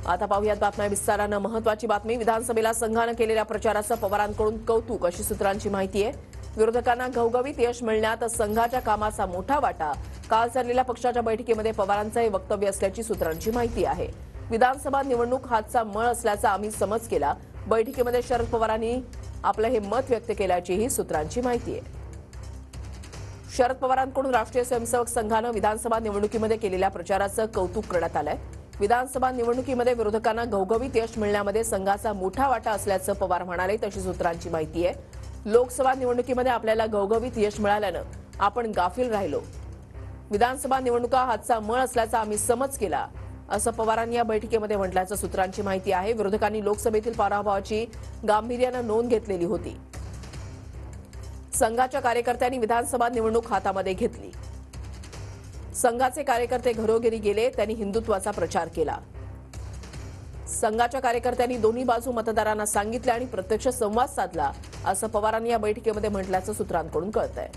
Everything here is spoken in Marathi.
आता पाहूयात बातम्या विस्तारानं। महत्त्वाची बातमी, विधानसभेला संघानं केलेल्या प्रचाराचं पवारांकडून कौतुक, अशी सूत्रांची माहिती आहे। विरोधकांना घवघवीत यश मिळण्यात संघाच्या कामाचा मोठा वाटा। काल झालेल्या पक्षाच्या बैठकीमध्ये पवारांचं हे वक्तव्य असल्याची सूत्रांची माहिती आहे। विधानसभा निवडणूक हातचा मळ असल्याचा आम्ही समज केला। बैठकीमध्ये शरद पवारांनी आपलं हे मत व्यक्त केल्याचीही सूत्रांची माहिती आहे। शरद पवारांकडून राष्ट्रीय स्वयंसेवक संघानं विधानसभा निवडणुकीमध्ये केलेल्या प्रचाराचं कौतुक करण्यात आलंय। विधानसभा निवडणुकीमध्ये विरोधकांना घवघवीत यश मिळण्यामध्ये संघाचा मोठा वाटा असल्याचं पवार म्हणाले, तशी सूत्रांची माहिती आहे। लोकसभा निवडणुकीमध्ये आपल्याला घवघवीत यश मिळाल्यानं आपण गाफील राहिलो। विधानसभा निवडणुका हातचा मळ असल्याचा आम्ही समज केला, असं पवारांनी या बैठकीमध्ये म्हटल्याचं सूत्रांची माहिती आहे। विरोधकांनी लोकसभेतील पराभवाची गांभीर्यानं नोंद घेतलेली होती। संघाच्या कार्यकर्त्यांनी विधानसभा निवडणूक हातामध्ये घेतली। संघाचे कार्यकर्ते घरोघरी गेले, त्यांनी हिंदुत्वाचा प्रचार केला। संघाच्या कार्यकर्त्यांनी दोन्ही बाजू मतदारांना सांगितल्या आणि प्रत्यक्ष संवाद साधला, असं पवारांनी या बैठकीमध्ये म्हटल्याचं सूत्रांकडून कळतंय।